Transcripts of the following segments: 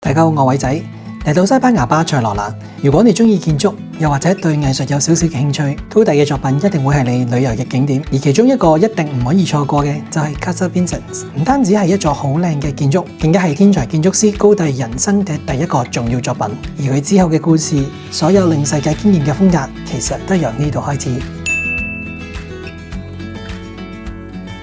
大家好，我係偉仔，嚟到西班牙巴塞羅那。如果你中意建築，又或者對藝術有少少嘅興趣，高第嘅作品一定會係你旅遊嘅景點。而其中一個一定唔可以錯過嘅就係 Casa Vicens。唔單止係一座好靚嘅建築，更加係天才建築師高第人生嘅第一個重要作品。而佢之後嘅故事，所有令世界驚豔嘅風格，其實都由呢度開始。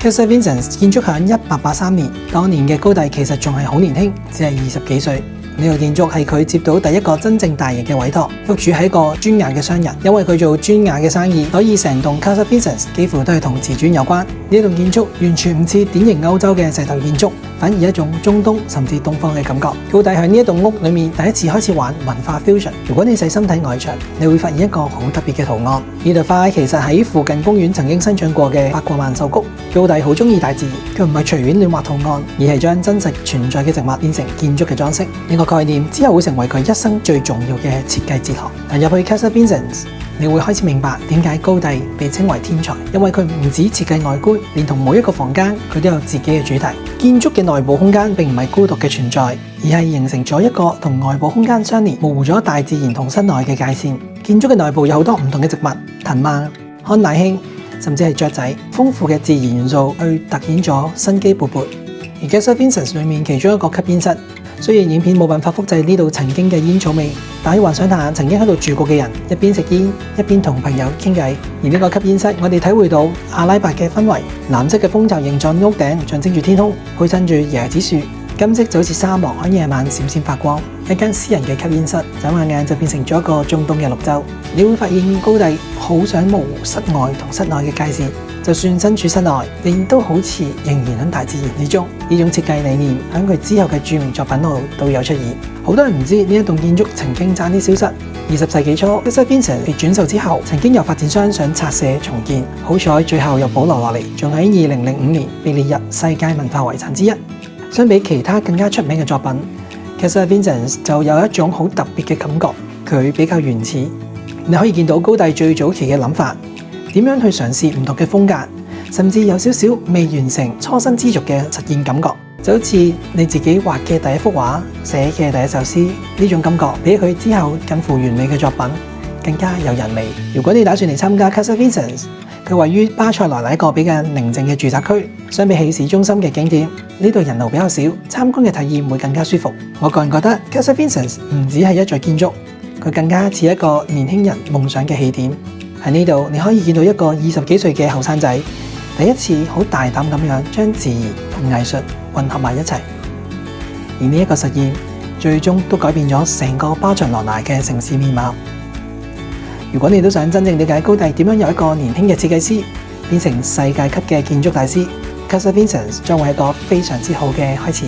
Casa Vicens 建築喺1883年，當年嘅高第其實仲係好年輕，只係20幾歲。呢個建築係佢接到第一個真正大型嘅委託，屋主係一個磚瓦嘅商人，因為佢做磚瓦嘅生意，所以成棟 Casa Vicens 幾乎都係同瓷磚有關。呢棟建築完全唔似典型歐洲嘅石頭建築，反而一種中東甚至東方嘅感覺。高第喺呢一棟屋裏面第一次開始玩文化 fusion。如果你細心睇外牆，你會發現一個好特別嘅圖案。呢度塊其實喺附近公園曾經生長過嘅法國萬壽菊。高第好中意大自然，佢唔係隨便亂畫圖案，而係將真實存在嘅植物變成建築嘅裝飾。呢個概念之後會成為佢一生最重要嘅設計哲學。但入去 Casa Vicens，你會開始明白點解高第被稱為天才，因為佢唔止設計外觀，連同每一個房間佢都有自己嘅主題。建築嘅內部空間並唔係孤獨嘅存在，而係形成咗一個同外部空間相連，模糊咗大自然同室內嘅界線。建築嘅內部有好多唔同嘅植物、藤蔓、康乃馨，甚至係雀仔，豐富嘅自然元素去突顯咗生機勃勃。而 Casa Vicens 裏面其中一個吸煙室，雖然影片冇辦法複製呢度曾經嘅煙草味，但可以幻想下曾經喺度住過嘅人一邊食煙一邊同朋友傾偈。而呢個吸煙室，我哋體會到阿拉伯嘅氛圍，藍色嘅蜂巢形狀屋頂象徵住天空，配襯住椰子樹，金色就好似沙漠喺夜晚閃閃發光。一間私人嘅吸煙室，眨下眼就變成咗一個中東嘅綠洲。你會發現高第好想模糊室外同室內嘅界線，就算身處室內，你都好似仍然喺大自然之中。呢種設計理念喺佢之後嘅著名作品度都有出現。好多人唔知呢一棟建築曾經差啲消失。20世紀初 Casa Vicens 被轉售之後，曾經有發展商想拆卸重建，好彩最後又保留落嚟，仲喺2005年被列入世界文化遺產之一。相比其他更加出名嘅作品，Casa Vicens 就有一種好特別嘅感覺，佢比較原始。你可以見到高第最早期嘅諗法，點樣去嘗試唔同嘅風格，甚至有少少未完成初生之犢嘅實驗感覺，就好似你自己畫嘅第一幅畫、寫嘅第一首詩呢種感覺，比佢之後近乎完美嘅作品更加有人味。如果你打算嚟參加 Casa Vicens，佢位於巴塞羅那一個比較寧靜嘅住宅區，相比起市中心嘅景點，呢度人流比較少，參觀嘅體驗會更加舒服。我個人覺得 Casa Vicens 唔只係一座建築，佢更加似一個年輕人夢想嘅起點。喺呢度你可以見到一個20幾歲嘅後生仔，第一次好大膽咁樣將自然同藝術混合埋一齊。而呢一個實驗最終都改變咗成個巴塞羅那嘅城市面貌。如果你都想真正了解高第點樣由一個年輕嘅設計師變成世界級嘅建築大師， Casa Vicens 將會係一個非常之好嘅開始。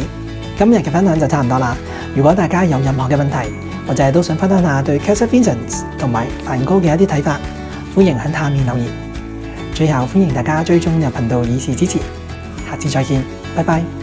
今日嘅分享就差唔多啦。如果大家有任何嘅問題，或者都想分享下對 Casa Vicens 同埋梵高嘅一啲睇法，歡迎喺下面留言。最後歡迎大家追蹤入頻道以示支持。下次再見，拜拜。